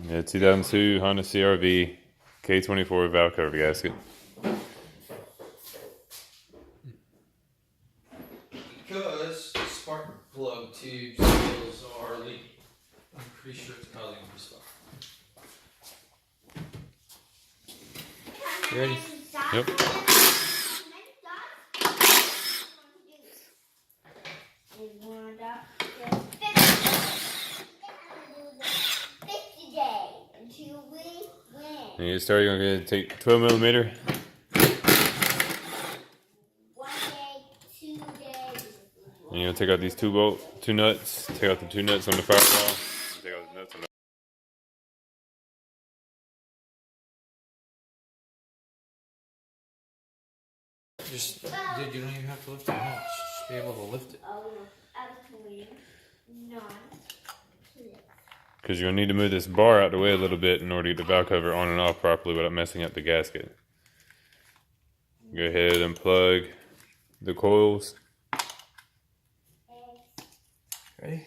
Yeah, 2002 Honda CRV K24 valve cover gasket. Because the spark plug tube seals are leaking. I'm pretty sure it's causing this stuff. You ready? Yep. And you start, you're going to take 12 millimeter. And you're going to take out these two nuts. Take out the two nuts on the firewall. Take out the nuts on the Just, dude, you don't even have to lift it much. Just be able to lift it. because you're going to need to move this bar out the way a little bit in order to get the valve cover on and off properly without messing up the gasket. Go ahead and plug the coils. Ready?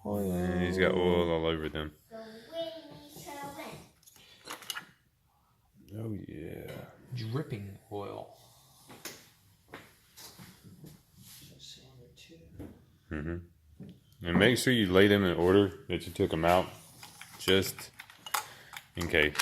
And he's got oil all over them. Oh yeah. Dripping oil. Mm-hmm. And make sure you lay them in order that you took them out, just in case.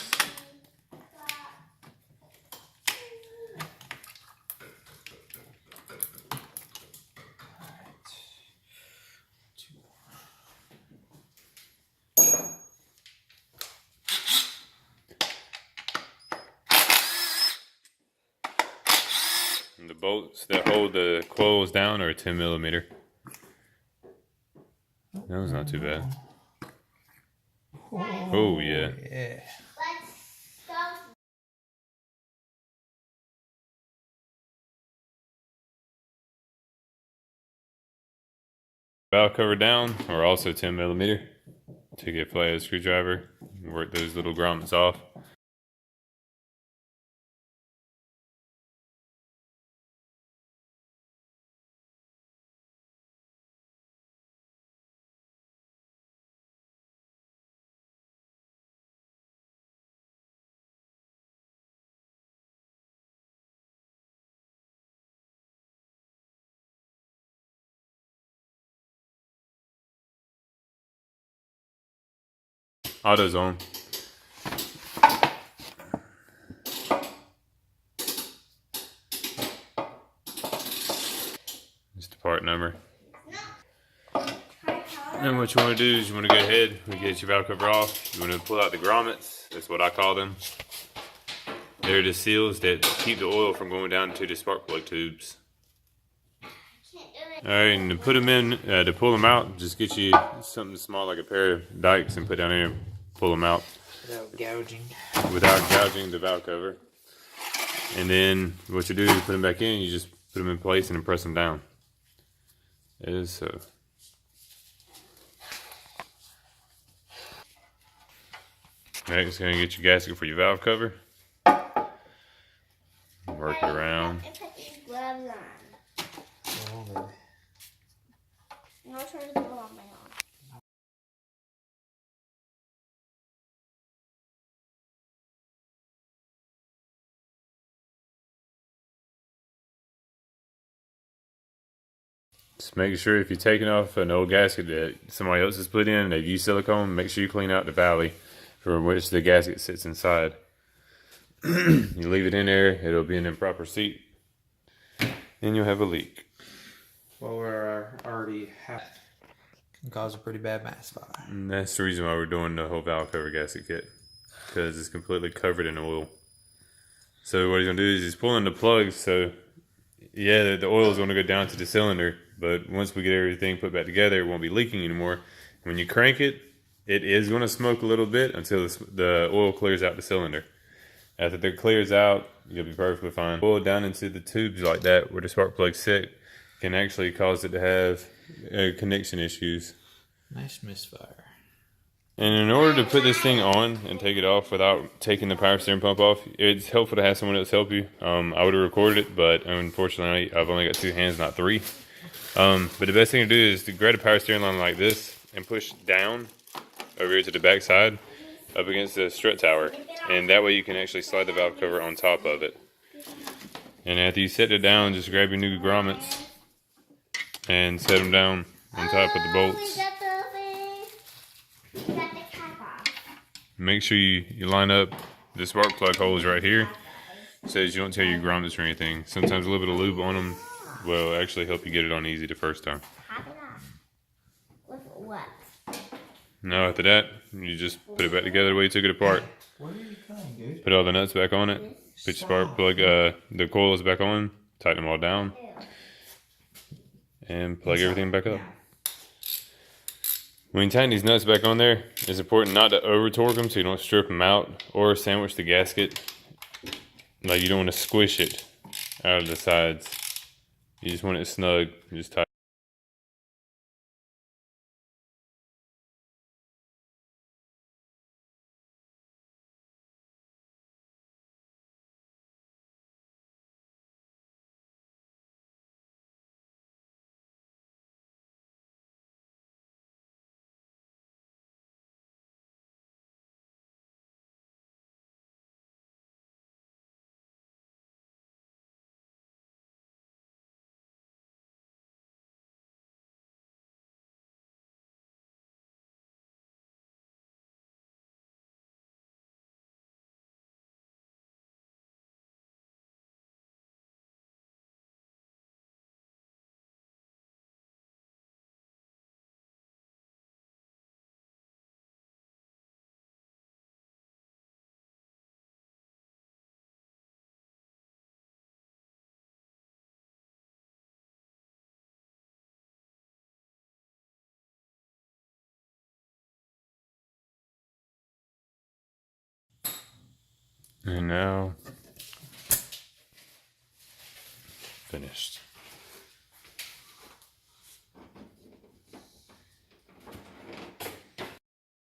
And the bolts that hold the coils down are 10 millimeter. That was not too bad. Oh yeah. Yeah. Valve cover down are also 10 millimeter. Take a flathead screwdriver, work those little grommets off. Auto's on. Just the part number. And what you want to do is you want to go ahead and get your valve cover off. You want to pull out the grommets. That's what I call them. They're the seals that keep the oil from going down to the spark plug tubes. Alright, and to put them in, to pull them out, just get you something small like a pair of dikes and put down here and pull them out. Without gouging. Without gouging the valve cover. And then what you do is you put them back in, you just put them in place and then press them down. It is so. Next, going to get your gasket for your valve cover. Work it around. Just make sure if you're taking off an old gasket that somebody else has put in, they've used silicone, make sure you clean out the valley from which the gasket sits inside. You leave it in there, it'll be an improper seat, and you'll have a leak. Well, we're already can cause a pretty bad mass fire. And that's the reason why we're doing the whole valve cover gasket kit, because it's completely covered in oil. So what he's gonna do is he's pulling the plugs, so yeah, the oil is gonna go down to the cylinder, but once we get everything put back together, it won't be leaking anymore. When you crank it, it is gonna smoke a little bit until the oil clears out the cylinder. After it clears out, you'll be perfectly fine. Oil down into the tubes like that where the spark plugs sit can actually cause it to have connection issues. Nice misfire. And in order to put this thing on and take it off without taking the power steering pump off, it's helpful to have someone else help you. I would have recorded it, but unfortunately I've only got 2 hands, not 3. But the best thing to do is to grab a power steering line like this and push down over here to the back side up against the strut tower. And that way you can actually slide the valve cover on top of it. And after you set it down, just grab your new grommets and set them down on top of the bolts. Make sure you line up the spark plug holes right here so that you don't tear your grommets or anything. Sometimes a little bit of lube on them will actually help you get it on easy the first time. With what? Now after that, you just put it back together the way you took it apart. Where are you going, dude? Put all the nuts back on it. Put your spark plug, the coils back on. Tighten them all down. And plug everything back up. When you tighten these nuts back on there, it's important not to over torque them so you don't strip them out or sandwich the gasket. Like you don't want to squish it out of the sides. You just want it snug. Just tighten. And now, finished.